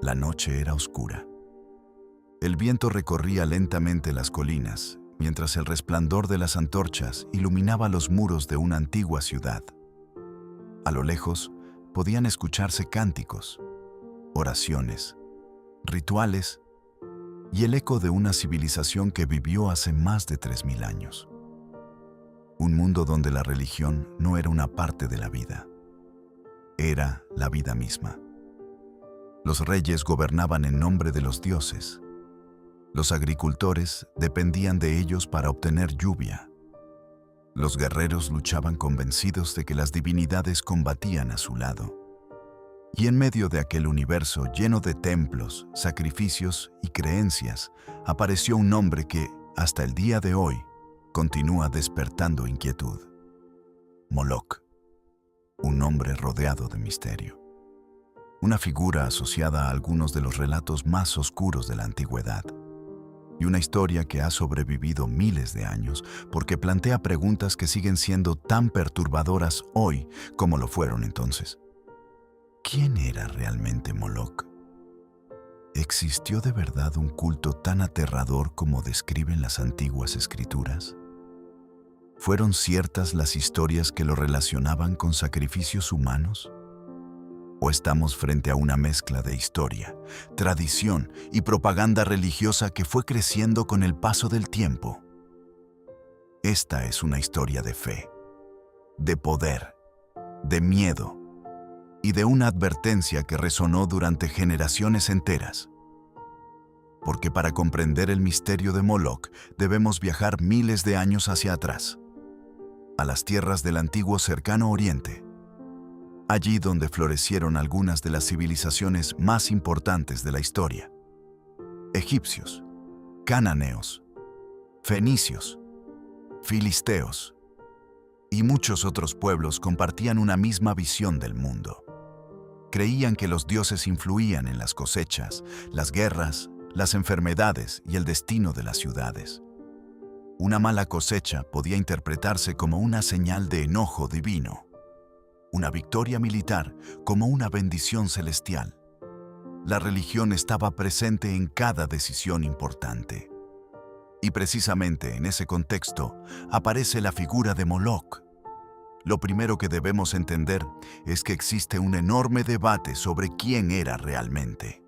La noche era oscura. El viento recorría lentamente las colinas, mientras el resplandor de las antorchas iluminaba los muros de una antigua ciudad. A lo lejos podían escucharse cánticos, oraciones, rituales y el eco de una civilización que vivió hace más de 3000 años. Un mundo donde la religión no era una parte de la vida, era la vida misma. Los reyes gobernaban en nombre de los dioses. Los agricultores dependían de ellos para obtener lluvia. Los guerreros luchaban convencidos de que las divinidades combatían a su lado. Y en medio de aquel universo lleno de templos, sacrificios y creencias, apareció un nombre que, hasta el día de hoy, continúa despertando inquietud. Moloch, un nombre rodeado de misterio. Una figura asociada a algunos de los relatos más oscuros de la antigüedad. Y una historia que ha sobrevivido miles de años porque plantea preguntas que siguen siendo tan perturbadoras hoy como lo fueron entonces. ¿Quién era realmente Moloch? ¿Existió de verdad un culto tan aterrador como describen las antiguas escrituras? ¿Fueron ciertas las historias que lo relacionaban con sacrificios humanos? ¿O estamos frente a una mezcla de historia, tradición y propaganda religiosa que fue creciendo con el paso del tiempo? Esta es una historia de fe, de poder, de miedo y de una advertencia que resonó durante generaciones enteras. Porque para comprender el misterio de Moloch debemos viajar miles de años hacia atrás, a las tierras del antiguo cercano Oriente, allí donde florecieron algunas de las civilizaciones más importantes de la historia. Egipcios, cananeos, fenicios, filisteos y muchos otros pueblos compartían una misma visión del mundo. Creían que los dioses influían en las cosechas, las guerras, las enfermedades y el destino de las ciudades. Una mala cosecha podía interpretarse como una señal de enojo divino. Una victoria militar como una bendición celestial. La religión estaba presente en cada decisión importante. Y precisamente en ese contexto aparece la figura de Moloch. Lo primero que debemos entender es que existe un enorme debate sobre quién era realmente.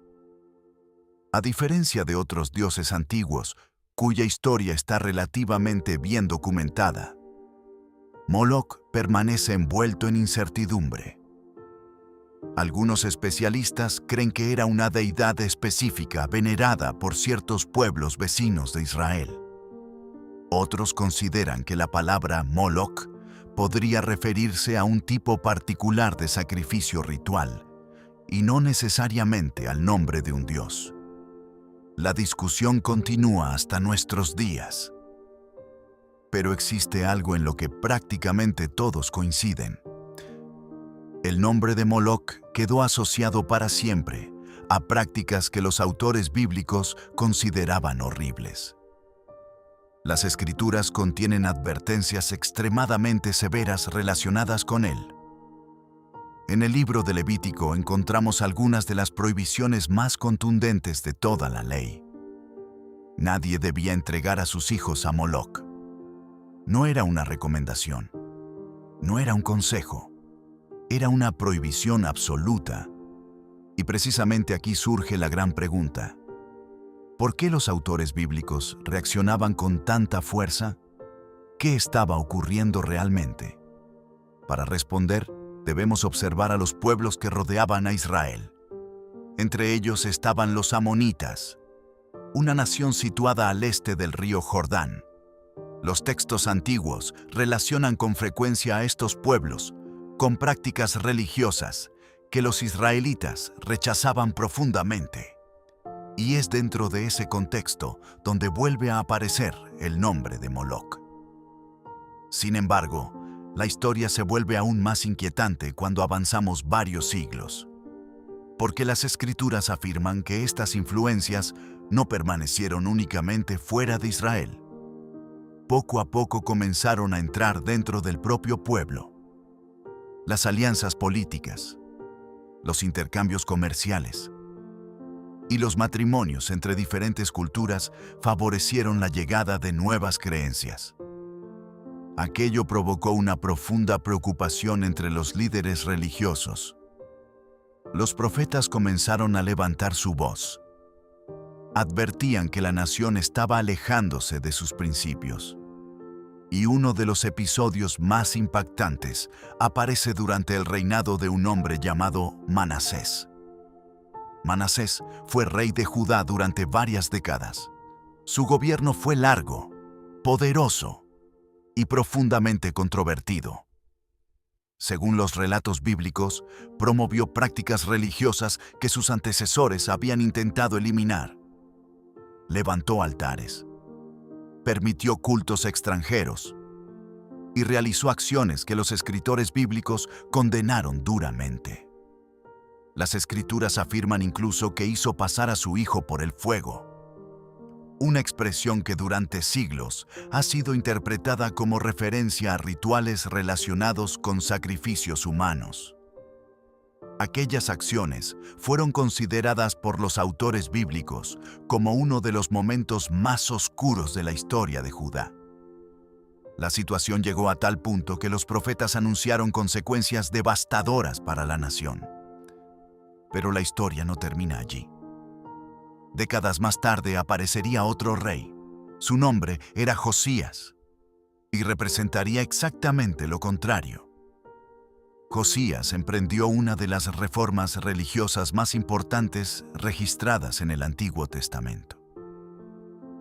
A diferencia de otros dioses antiguos, cuya historia está relativamente bien documentada, Moloch permanece envuelto en incertidumbre. Algunos especialistas creen que era una deidad específica venerada por ciertos pueblos vecinos de Israel. Otros consideran que la palabra Moloch podría referirse a un tipo particular de sacrificio ritual y no necesariamente al nombre de un dios. La discusión continúa hasta nuestros días. Pero existe algo en lo que prácticamente todos coinciden. El nombre de Moloch quedó asociado para siempre a prácticas que los autores bíblicos consideraban horribles. Las escrituras contienen advertencias extremadamente severas relacionadas con él. En el libro de Levítico encontramos algunas de las prohibiciones más contundentes de toda la ley. Nadie debía entregar a sus hijos a Moloch. No era una recomendación, no era un consejo, era una prohibición absoluta. Y precisamente aquí surge la gran pregunta: ¿por qué los autores bíblicos reaccionaban con tanta fuerza? ¿Qué estaba ocurriendo realmente? Para responder, debemos observar a los pueblos que rodeaban a Israel. Entre ellos estaban los amonitas, una nación situada al este del río Jordán. Los textos antiguos relacionan con frecuencia a estos pueblos con prácticas religiosas que los israelitas rechazaban profundamente. Y es dentro de ese contexto donde vuelve a aparecer el nombre de Moloch. Sin embargo, la historia se vuelve aún más inquietante cuando avanzamos varios siglos, porque las escrituras afirman que estas influencias no permanecieron únicamente fuera de Israel. Poco a poco comenzaron a entrar dentro del propio pueblo. Las alianzas políticas, los intercambios comerciales, y los matrimonios entre diferentes culturas favorecieron la llegada de nuevas creencias. Aquello provocó una profunda preocupación entre los líderes religiosos. Los profetas comenzaron a levantar su voz. Advertían que la nación estaba alejándose de sus principios. Y uno de los episodios más impactantes aparece durante el reinado de un hombre llamado Manasés. Manasés fue rey de Judá durante varias décadas. Su gobierno fue largo, poderoso y profundamente controvertido. Según los relatos bíblicos, promovió prácticas religiosas que sus antecesores habían intentado eliminar. Levantó altares, permitió cultos extranjeros y realizó acciones que los escritores bíblicos condenaron duramente. Las escrituras afirman incluso que hizo pasar a su hijo por el fuego, una expresión que durante siglos ha sido interpretada como referencia a rituales relacionados con sacrificios humanos. Aquellas acciones fueron consideradas por los autores bíblicos como uno de los momentos más oscuros de la historia de Judá. La situación llegó a tal punto que los profetas anunciaron consecuencias devastadoras para la nación. Pero la historia no termina allí. Décadas más tarde aparecería otro rey. Su nombre era Josías y representaría exactamente lo contrario. Josías emprendió una de las reformas religiosas más importantes registradas en el Antiguo Testamento.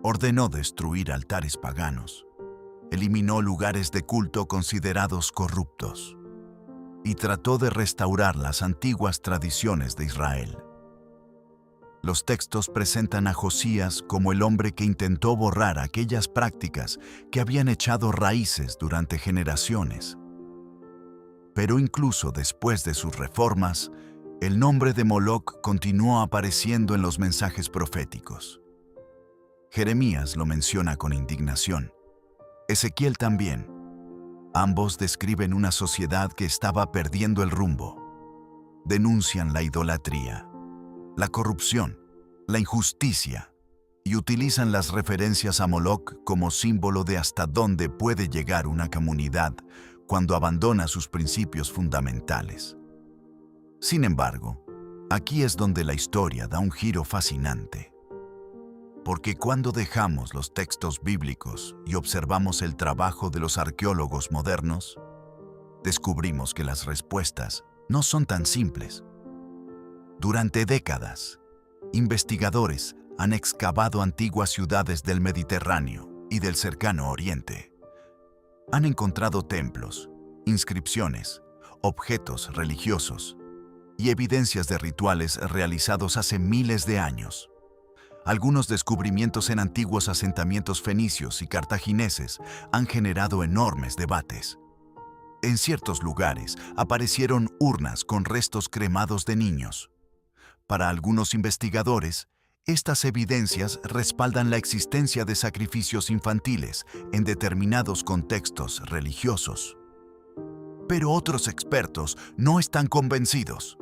Ordenó destruir altares paganos, eliminó lugares de culto considerados corruptos y trató de restaurar las antiguas tradiciones de Israel. Los textos presentan a Josías como el hombre que intentó borrar aquellas prácticas que habían echado raíces durante generaciones. Pero incluso después de sus reformas, el nombre de Moloc continuó apareciendo en los mensajes proféticos. Jeremías lo menciona con indignación. Ezequiel también. Ambos describen una sociedad que estaba perdiendo el rumbo. Denuncian la idolatría, la corrupción, la injusticia y utilizan las referencias a Moloc como símbolo de hasta dónde puede llegar una comunidad cuando abandona sus principios fundamentales. Sin embargo, aquí es donde la historia da un giro fascinante. Porque cuando dejamos los textos bíblicos y observamos el trabajo de los arqueólogos modernos, descubrimos que las respuestas no son tan simples. Durante décadas, investigadores han excavado antiguas ciudades del Mediterráneo y del Cercano Oriente. Han encontrado templos, inscripciones, objetos religiosos y evidencias de rituales realizados hace miles de años. Algunos descubrimientos en antiguos asentamientos fenicios y cartagineses han generado enormes debates. En ciertos lugares aparecieron urnas con restos cremados de niños. Para algunos investigadores, estas evidencias respaldan la existencia de sacrificios infantiles en determinados contextos religiosos. Pero otros expertos no están convencidos.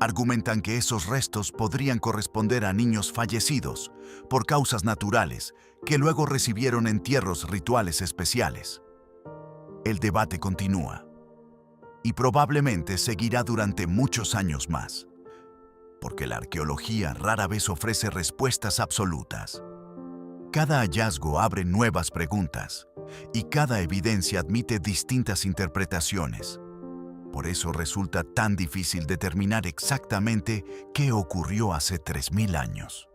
Argumentan que esos restos podrían corresponder a niños fallecidos por causas naturales que luego recibieron entierros rituales especiales. El debate continúa y probablemente seguirá durante muchos años más, porque la arqueología rara vez ofrece respuestas absolutas. Cada hallazgo abre nuevas preguntas y cada evidencia admite distintas interpretaciones. Por eso resulta tan difícil determinar exactamente qué ocurrió hace 3000 años.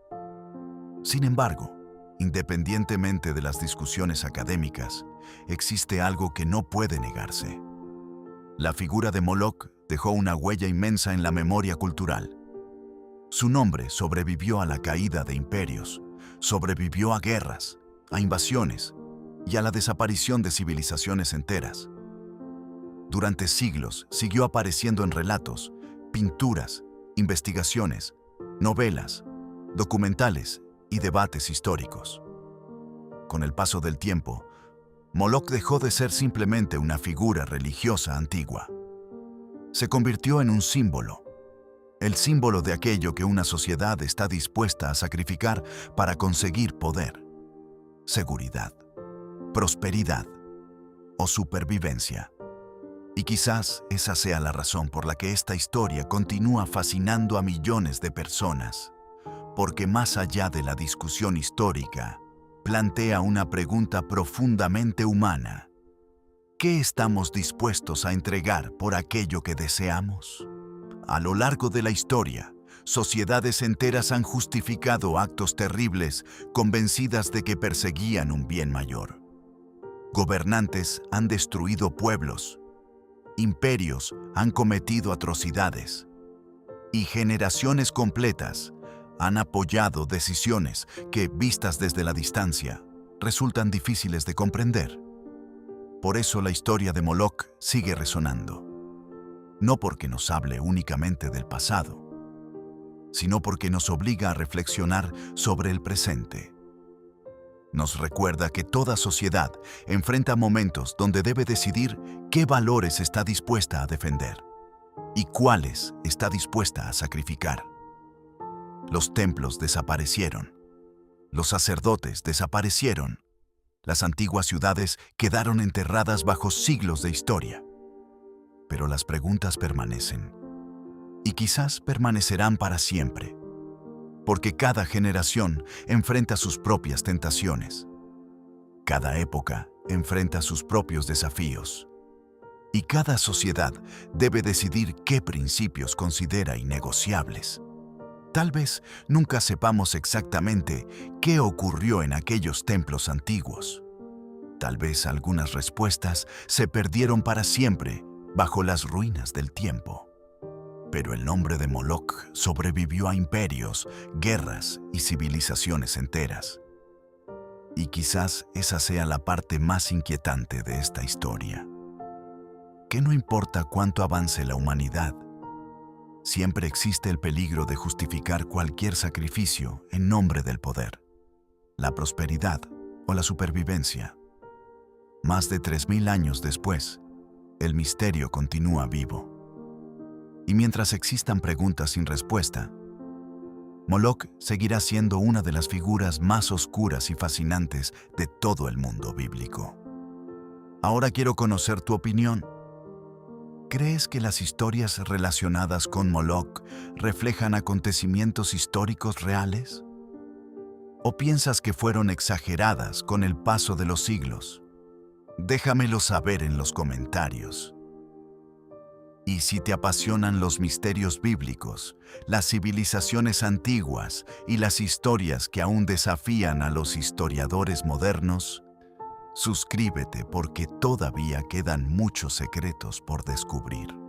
Sin embargo, independientemente de las discusiones académicas, existe algo que no puede negarse. La figura de Moloc dejó una huella inmensa en la memoria cultural. Su nombre sobrevivió a la caída de imperios, sobrevivió a guerras, a invasiones y a la desaparición de civilizaciones enteras. Durante siglos siguió apareciendo en relatos, pinturas, investigaciones, novelas, documentales y debates históricos. Con el paso del tiempo, Moloc dejó de ser simplemente una figura religiosa antigua. Se convirtió en un símbolo, el símbolo de aquello que una sociedad está dispuesta a sacrificar para conseguir poder, seguridad, prosperidad o supervivencia. Y quizás esa sea la razón por la que esta historia continúa fascinando a millones de personas, porque más allá de la discusión histórica, plantea una pregunta profundamente humana. ¿Qué estamos dispuestos a entregar por aquello que deseamos? A lo largo de la historia, sociedades enteras han justificado actos terribles convencidas de que perseguían un bien mayor. Gobernantes han destruido pueblos, imperios han cometido atrocidades y generaciones completas han apoyado decisiones que, vistas desde la distancia, resultan difíciles de comprender. Por eso la historia de Moloch sigue resonando. No porque nos hable únicamente del pasado, sino porque nos obliga a reflexionar sobre el presente. Nos recuerda que toda sociedad enfrenta momentos donde debe decidir qué valores está dispuesta a defender y cuáles está dispuesta a sacrificar. Los templos desaparecieron, los sacerdotes desaparecieron, las antiguas ciudades quedaron enterradas bajo siglos de historia. Pero las preguntas permanecen, y quizás permanecerán para siempre, porque cada generación enfrenta sus propias tentaciones. Cada época enfrenta sus propios desafíos, y cada sociedad debe decidir qué principios considera innegociables. Tal vez nunca sepamos exactamente qué ocurrió en aquellos templos antiguos. Tal vez algunas respuestas se perdieron para siempre bajo las ruinas del tiempo. Pero el nombre de Moloch sobrevivió a imperios, guerras y civilizaciones enteras. Y quizás esa sea la parte más inquietante de esta historia. Que no importa cuánto avance la humanidad, siempre existe el peligro de justificar cualquier sacrificio en nombre del poder, la prosperidad o la supervivencia. Más de 3000 años después, el misterio continúa vivo. Y mientras existan preguntas sin respuesta, Moloch seguirá siendo una de las figuras más oscuras y fascinantes de todo el mundo bíblico. Ahora quiero conocer tu opinión. ¿Crees que las historias relacionadas con Moloch reflejan acontecimientos históricos reales? ¿O piensas que fueron exageradas con el paso de los siglos? Déjamelo saber en los comentarios. Y si te apasionan los misterios bíblicos, las civilizaciones antiguas y las historias que aún desafían a los historiadores modernos, suscríbete porque todavía quedan muchos secretos por descubrir.